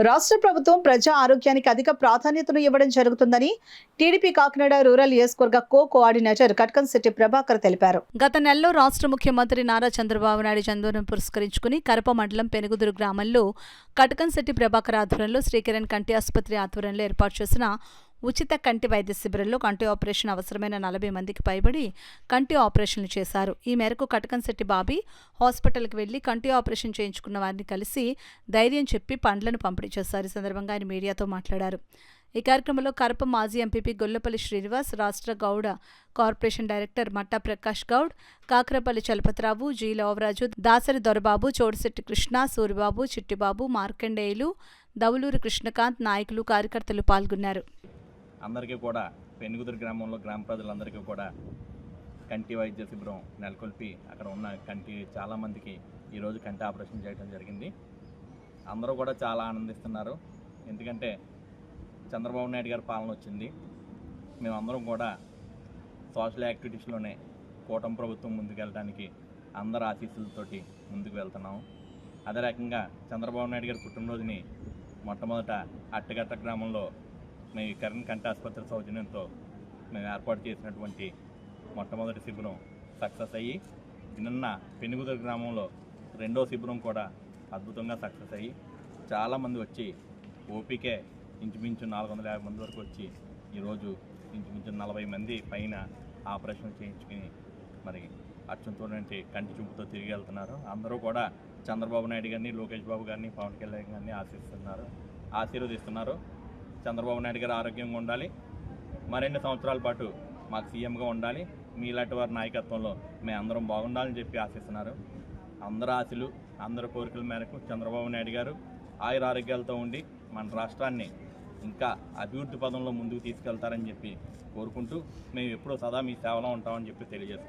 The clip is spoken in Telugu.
రాష్ట్ర ప్రభుత్వం ప్రజా ఆరోగ్యానికి అధిక ప్రాధాన్యతను ఇవ్వడం జరుగుతుందని టీడీపీ కాకినాడ రూరల్ నియోజకవర్గ కోఆర్డినేటర్ కట్కంశెట్టి ప్రభాకర్ తెలిపారు. గత నెలలో రాష్ట్ర ముఖ్యమంత్రి నారా చంద్రబాబు నాయుడు జన్మదినం పురస్కరించుకుని కరప మండలం పెనుగుదురు గ్రామంలో కట్కంశెట్టి ప్రభాకర్ ఆధ్వర్యంలో శ్రీకిరణ్ కంటి ఆసుపత్రి ఆధ్వర్యంలో ఏర్పాటు చేసిన ఉచిత కంటి వైద్య శిబిరంలో కంటి ఆపరేషన్ అవసరమైన 40 మందికి పైబడి కంటి ఆపరేషన్లు చేశారు. ఈ మేరకు కట్కంశెట్టి బాబీ హాస్పిటల్కి వెళ్లి కంటి ఆపరేషన్ చేయించుకున్న వారిని కలిసి ధైర్యం చెప్పి పండ్లను పంపిణీ చేశారు. ఈ సందర్భంగా ఆయన మీడియాతో మాట్లాడారు. ఈ కార్యక్రమంలో కరప మాజీ ఎంపీపీ గొల్లపల్లి శ్రీనివాస్, రాష్ట్ర గౌడ కార్పొరేషన్ డైరెక్టర్ మట్టా ప్రకాష్ గౌడ్, కాకరపల్లి చలపతిరావు, జి లోవరాజు, దాసరి దొరబాబు, చోడిశెట్టి కృష్ణ, సూరిబాబు, చిట్టిబాబు, మార్కండేయులు, దవులూరి కృష్ణకాంత్, నాయకులు, కార్యకర్తలు పాల్గొన్నారు. అందరికీ కూడా పెనుగుదురు గ్రామంలో గ్రామ ప్రజలందరికీ కూడా కంటి వైద్య శిబిరం నెలకొల్పి అక్కడ ఉన్న చాలామందికి ఈరోజు కంటి ఆపరేషన్ చేయడం జరిగింది. అందరూ కూడా చాలా ఆనందిస్తున్నారు. ఎందుకంటే చంద్రబాబు నాయుడు గారి పాలన వచ్చింది. మేమందరం కూడా సోషల్ యాక్టివిటీస్లోనే కూటమి ప్రభుత్వం ముందుకెళ్ళడానికి అందరి ఆశీస్సులతోటి ముందుకు వెళ్తున్నాము. అదే రకంగా చంద్రబాబు నాయుడు గారి పుట్టినరోజుని మొట్టమొదట అట్టగట్ట గ్రామంలో మేము కరణ్ కంటి ఆసుపత్రి సౌజన్యంతో మేము ఏర్పాటు చేసినటువంటి మొట్టమొదటి శిబిరం సక్సెస్ అయ్యి, నిన్న పెనుగుదురు గ్రామంలో రెండో శిబిరం కూడా అద్భుతంగా సక్సెస్ అయ్యి చాలామంది వచ్చి ఓపికే ఇంచుమించు 450 మంది వరకు వచ్చి ఈరోజు ఇంచుమించు 40 మంది పైన ఆపరేషన్ చేయించుకుని మరి అత్యంత కంటి చూపుతో తిరిగి వెళ్తున్నారు. అందరూ కూడా చంద్రబాబు నాయుడు గారిని, లోకేష్ బాబు గారిని, పవన్ కళ్యాణ్ గారిని ఆశీర్వదిస్తున్నారు. చంద్రబాబు నాయుడు గారు ఆరోగ్యంగా ఉండాలి, మరిన్ని సంవత్సరాల పాటు మాకు సీఎంగా ఉండాలి, మీలాంటి వారి నాయకత్వంలో మేము అందరం బాగుండాలని చెప్పి ఆశిస్తున్నారు. అందరి ఆశలు, అందరి కోరికల మేరకు చంద్రబాబు నాయుడు గారు ఆయురారోగ్యాలతో ఉండి మన రాష్ట్రాన్ని ఇంకా అభివృద్ధి పదంలో ముందుకు తీసుకెళ్తారని చెప్పి కోరుకుంటూ మేము ఎప్పుడూ సదా మీ సేవలో ఉంటామని చెప్పి తెలియజేస్తున్నాం.